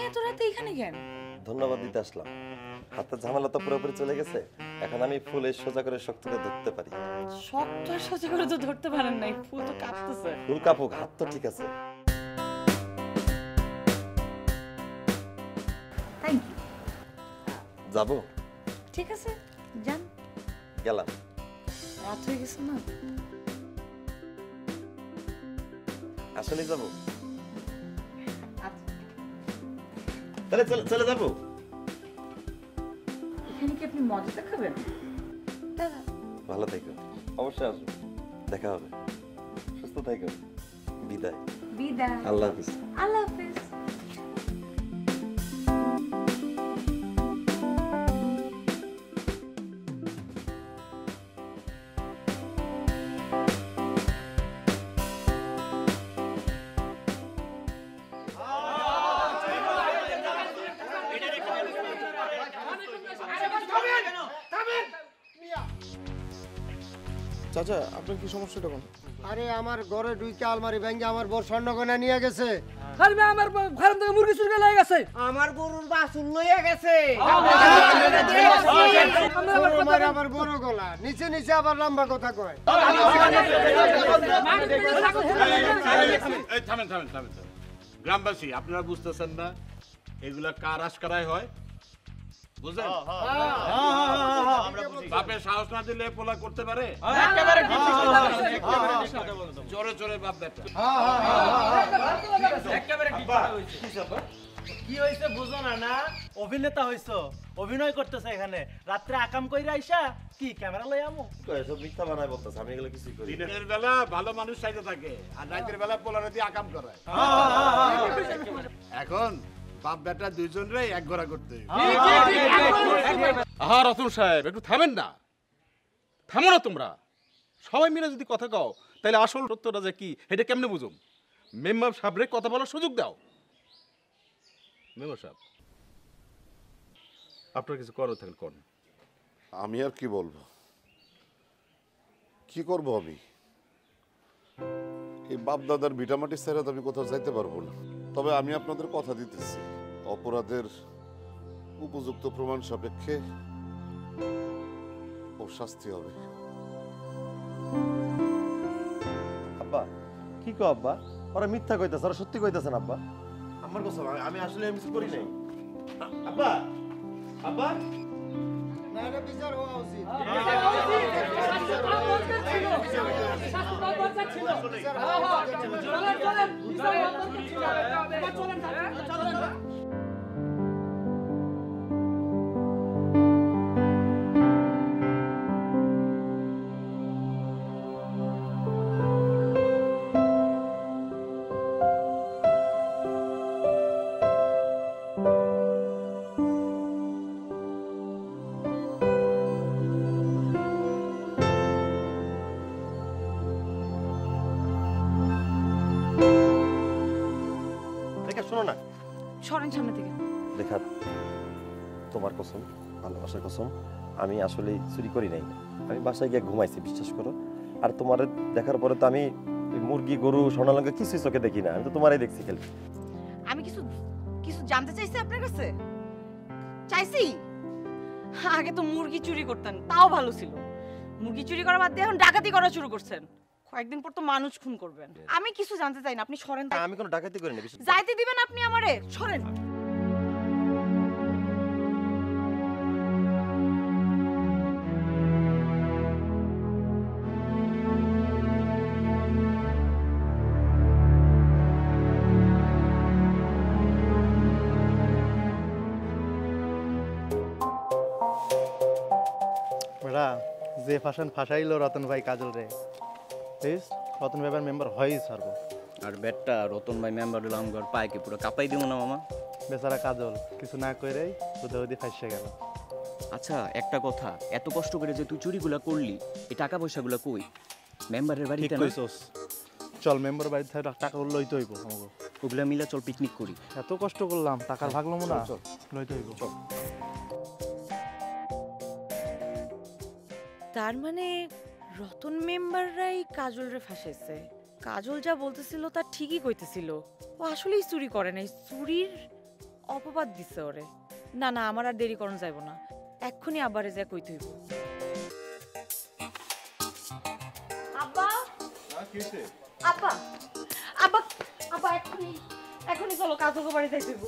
এত রাতে এখানে কেন? ধন্যবাদ দিতে আসলাম। হাতের ঝামেলা তো পুরোপুরি চলে গেছে, এখন আমি ফুলে সোজা করে শক্ত করে ধরতে পারি। শক্ত আর সোজা করে তো ধরতে পারেন নাই, ফুল তো কাঁপতেছে। ফুল কাপুক, হাত তো ঠিক আছে। Thank you. যাবো? ঠিক আছে, যান। গেলাম। রাত হয়ে গেছে না? আসলেই যাবো? আচ্ছা। তাহলে চলে যাবো। এখানে কি আপনি মজাটা খাবেন? ভালো থেকো, অবশ্যই আসবো, দেখা হবে। সুস্থ থেকো। বিদায়। বিদায়। আল্লাহ হাফিজ। আল্লাহ হাফিজ। চাচা, আপনার কি সমস্যাটা কোন? আরে আমার ঘরে ঢুকে আলমারি ভেঙে আমার বড় স্বর্ণগয়না নিয়ে গেছে। আরে আমার ফার্ম থেকে মুরগি চুরি করে লয়ে গেছে। আমার গরুর বাছুর লইয়া গেছে। আমার বড় গলা নিচে নিচে আবার লম্বা কথা কয়। থামেন থামেন থামেন। গ্রামবাসী, আপনারা বুঝতেছেন না এগুলা কার আশকারায় হয়? বুঝলেন? বাপের সাহস না দিলে পোলা করতে পারে? জোরে জোরে বাপ বেটা। কি হইছে বুঝো না? না অভিনেতা হইছো, অভিনয় করতেছে এখানে। রাত্রে আকাম কইরা আইসা কি ক্যামেরা লই আমু? এসব মিথ্যা বানায় বলতেছে, আমি এগুলো কিছুই করি না। দিনের বেলা ভালো মানুষ সাইতে থাকে আর রাতের বেলা পোলারে দিয়ে আকাম করায়। এখন বাপ বেটা দুইজনরে এক ঘোড়া করতে হবে। আহা রতন সাহেব, একটু থামেন না, থামো না তোমরা। সবাই মিলে যদি কথা কও তাহলে আসল সত্যটা যে কি এটা কেমনে বুঝুম? মেম্বার সাহেবরে কথা বলার সুযোগ দাও। মেম্বার সাহেব, আপনার কিছু করার থাকলে করুন। আমি আর কি বলবো, কি করব আমি? এই বাপ দাদার ভিটামাটি ছেড়ে তো আমি কোথাও যাইতে পারবো না। তবে আমি আপনাদের কথা দিতেছি, অপরাধের উপযুক্ত প্রমাণ সাপেক্ষে ওর শাস্তি হবে। আব্বা কি কো আব্বা? ওরা মিথ্যা কইতাছে, ওরা সত্যি কইতাছে না আব্বা। আমার কসম, আমি আসলে কিছু করি নাই। আব্বা, আব্বা না, এটা বিচার হওয়া উচিত। শোনো না, সরেন সামনে থেকে। দেখা, তোমার কসম, ভালোবাসার কসম, আমি আসলে চুরি করি নাই। আমি বাসায় গিয়ে ঘুমাইছি, বিশ্বাস করো। আর তোমার দেখার পরে তো আমি মুরগি, গরু, স্বর্ণালঙ্কা কিছুই চোখে দেখি না, আমি তো তোমারই দেখছি খালি। আমি কিছু কিছু জানতে চাইছি আপনার কাছে? চাইছি? আগে তো মুরগি চুরি করতেন, তাও ভালো ছিল। মুরগি চুরি করা বাদ দিয়ে এখন ডাকাতি করা শুরু করছেন। কয়েকদিন পর তো মানুষ খুন করবেন। আমি কিছু জানতে চাই না, আপনি সরেন। আমি কোনো ডাকাতি করি না। যাইতে দিবেন আপনি আমারে? সরেন। যে ফাঁসাইলো রতন ভাই কাজল রে, প্লিজ রতন ভাই মেম্বার হয়েই ছাড়বো। আর বেটটা রতন ভাই মেম্বার হলাম, ঘর পায়কে পুরো কাঁপাই দিব না মামা। বেচারা কাজল কিছু না করেই উদে ফাঁসে গেল। আচ্ছা একটা কথা, এত কষ্ট করে যে তুই চুরিগুলা করলি, এই টাকা পয়সাগুলা কই? মেম্বারের বাড়িতে না? চল মেম্বার বাড়ি থেকে টাকা লইতে হইব আমাকে। ওগুলা মিলা চল পিকনিক করি। এত কষ্ট করলাম, টাকার ভাগ লম না, লইতে হইব। চল। তার মানে রতন মেম্বাররাই কাজলরে ফাঁসাইছে। কাজল যা বলতেছিল তা ঠিকই কইতেছিল, ও আসলেই চুরি করে নাই। চুরির অপবাদ দিছে ওরে। না না, আমার আর দেরি করন যাইব না, এক্ষুনি আব্বারে যা কইতে হইব। আব্বা আব্বা আব্বা আব্বা, এক্ষুনি চলো, কাজলকে বাড়ি যাইতে হইব।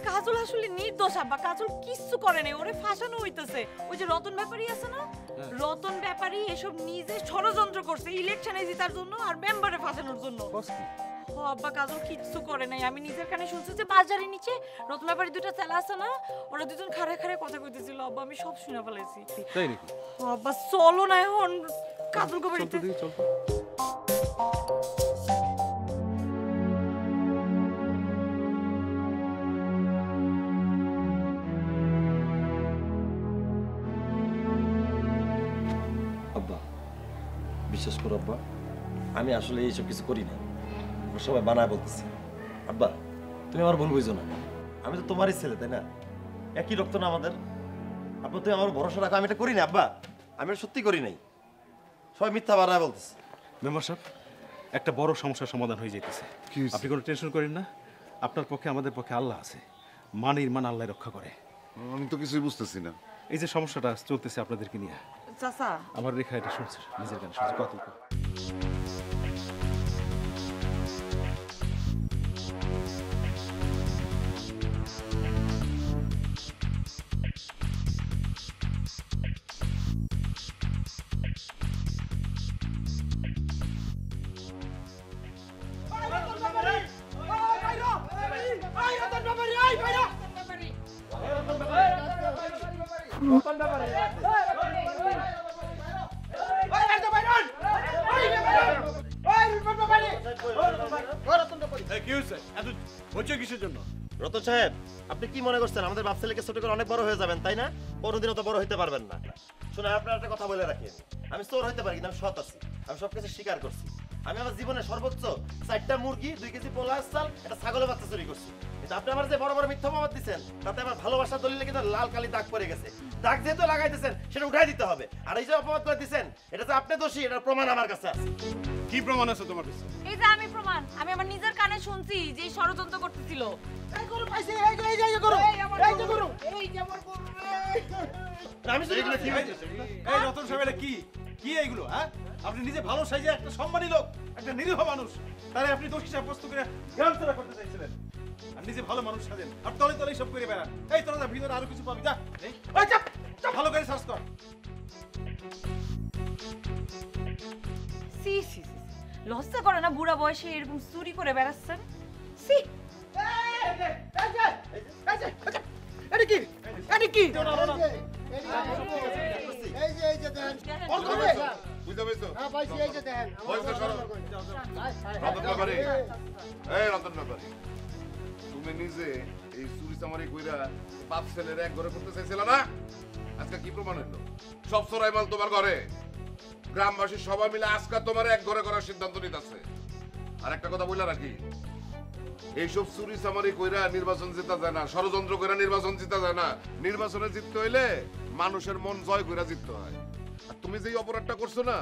কাজল আসলে নির্দোষ আব্বা, কাজল কিচ্ছু করে নাই, ওরে ফাঁসানো হইতেছে। ওই যে রতন ব্যাপারী আছে না, রতন ব্যাপারী এসব নিজে ষড়যন্ত্র করছে ইলেকশনে জেতার জন্য আর মেম্বারে ফাঁসানোর জন্য। আব্বা কাজল কিচ্ছু করে নাই, আমি নিজের কানে শুনছি যে বাজারের নিচে রতন ব্যাপারী দুটো চেলা আছে না, ওরা দুজন খাড়ে খাড়ে কথা কইতেছিল। আব্বা আমি সব শুনে ফেলাইছি। তাই নাকি? আব্বা চলো না এখন কাজলকে বাড়িতে। চল। আব্বা বিশ্বাস করো আব্বা, আমি আসলে এইসব কিছু করি না, সবাই বানায় বলতেছি। আব্বা তুমি আমার ভুল বুঝো না, আমি তো তোমারই ছেলে, তাই না? একই রক্ত না আমাদের। আব্বা তুমি আমার ভরসা রাখো, আমি এটা করি না আব্বা, আমি এটা সত্যি করি নাই, সবাই মিথ্যা বানায় বলতেছে। মেম্বার সাহেব, একটা বড় সমস্যার সমাধান হয়ে যেতেছে, আপনি কোনো টেনশন করেন না। আপনার পক্ষে আমাদের পক্ষে আল্লাহ আছে, মানির মান আল্লাহ রক্ষা করে। আমি তো কিছুই বুঝতেছি না। এই যে সমস্যাটা চলতেছে আপনাদেরকে নিয়ে, চাচা আমার রেখা এটা শুনছে, নিজের গান শুনছে কত। রতন সাহেব, আপনি কি মনে করছেন আমাদের বাপ ছেলেকে ছোট করে অনেক বড় হয়ে যাবেন, তাই না? কোনোদিনও তো বড় হইতে পারবেন না। শুনে আপনার একটা কথা বলে রাখেন, আমি চোর হইতে পারি কিন্তু আমি সৎ আছি, আমি সব কিছু স্বীকার করছি। আমি আমার জীবনে সর্বোচ্চ 4টা মুরগি, 2 কেজি পোলার চাল, একটা ছাগলের বাচ্চা চুরি করছি। কিন্তু আপনি আমার যে বড় বড় মিথ্যা অপবাদ দিচ্ছেন, তাতে আমার ভালোবাসার দলিলে কিন্তু লাল কালি দাগ পড়ে গেছে। দাগ যেহেতু লাগাইতেছেন সেটা উঠাই দিতে হবে। আর এই যে অপবাদ করে দিচ্ছেন, এটা তো আপনি দোষী, এটার প্রমাণ আমার কাছে আছে। কি প্রমাণ আছে তোমার কাছে? এই যে আমি প্রমাণ, আমি আমার নিজের কানে শুনছি যে ষড়যন্ত্র করতেছিল। আমি চুরি করছি। এই রতন সাহেব, এটা কি কি এইগুলো? হ্যাঁ, আপনি নিজে ভালো সাইজে একটা সম্মানী লোক, একটা নিরীহ মানুষ, তারে আপনি দোষী সাব্যস্ত করে গ্রামতলা করতে চাইছিলেন। আর নিজে ভালো মানুষ সাজেন আর তলে তলে সব করে বেড়ান। এই তোরা ভিতরে আরো কিছু পাবি, যা। এই চাপ চাপ, ভালো করে সার্চ কর। সি সি সি, লজ্জা করে না বুড়া বয়সে এরকম চুরি করে বেড়াচ্ছেন? সি এটা কি? এই যে দেখেন। বুঝতে পেরেছো? হ্যাঁ পাইছি, এই যে দেখেন। বলতে সরো। রতন ব্যাপারী, এই রতন ব্যাপারী, তুমি নিজে এই চুরি চামারি কইরা বাপ ছেলের এক ঘরে করতে চাইছিলে না? আজকে কি প্রমাণ হইলো? সব চোরাই মাল তোমার ঘরে। গ্রামবাসী সবাই মিলে আজকে তোমার এক ঘরে করার সিদ্ধান্ত নিতেছে। আর একটা কথা বলে রাখি, এইসব চুরি চামারি কইরা নির্বাচন জিতা যায় না, ষড়যন্ত্র কইরা নির্বাচন জিতা যায় না। নির্বাচনে জিততে হইলে মানুষের মন জয় কইরা জিততে হয়। আর তুমি যেই অপরাধটা করছো না,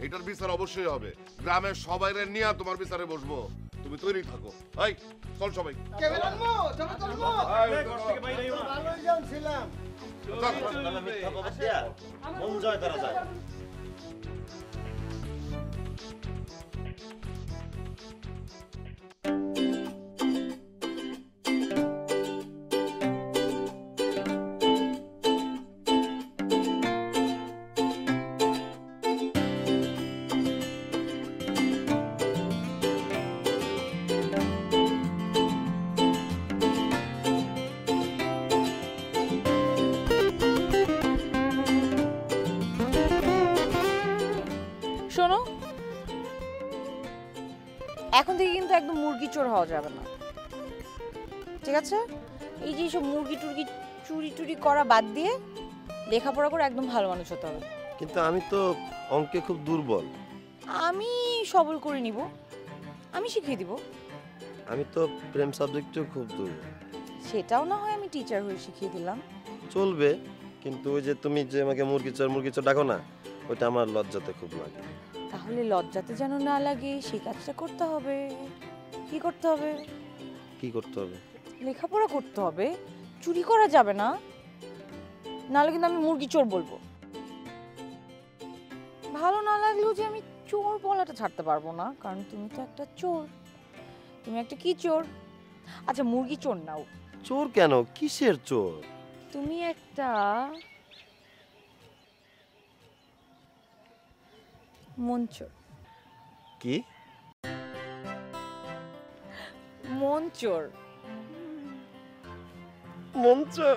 এটার বিচার অবশ্যই হবে। গ্রামের সবাইরে নিয়ে তোমার বিচারে বসবো, তুমি তৈরি থাকো। এই চল সবাই। ভালোই যান ছিলাম। মিথ্যা অপবাদ দেয়া মন জয় করা যায়। শোনো, এখন থেকে কিন্তু একদম মুরগি চোর হওয়া যাবে না, ঠিক আছে? এই যে সব মুরগি টুরগি চুরি টুরি করা বাদ দিয়ে লেখাপড়া করে একদম ভালো মানুষ হতে হবে। কিন্তু আমি তো অঙ্কে খুব দুর্বল। আমি সবল করে নিব, আমি শিখিয়ে দিব। আমি তো প্রেম সাবজেক্টেও খুব দুর্বল। সেটাও না হয় আমি টিচার হয়ে শিখিয়ে দিলাম। চলবে, কিন্তু ওই যে তুমি যে আমাকে মুরগি চোর ডাকো না, ওইটা আমার লজ্জাতে খুব লাগে। তাহলে লজ্জাতে যেন না লাগে সেই কাজটা করতে হবে। কি করতে হবে? কি করতে হবে? লেখাপড়া করতে হবে, চুরি করা যাবে না, নাহলে কিন্তু আমি মুরগি চোর বলবো। ভালো না লাগলেও যে আমি চোর বলাটা ছাড়তে পারবো না, কারণ তুমি তো একটা চোর। তুমি একটা কি চোর? আচ্ছা মুরগি চোর নাও, চোর কেন? কিসের চোর? তুমি একটা মন চোর। কি? মন চোর। মন চোর?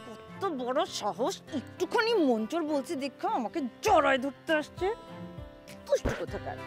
কত বড় সাহস, একটুখানি মন চোর বলছি দেখা আমাকে জড়ায় ধরতে আসছে, দুষ্টু কোথাকার।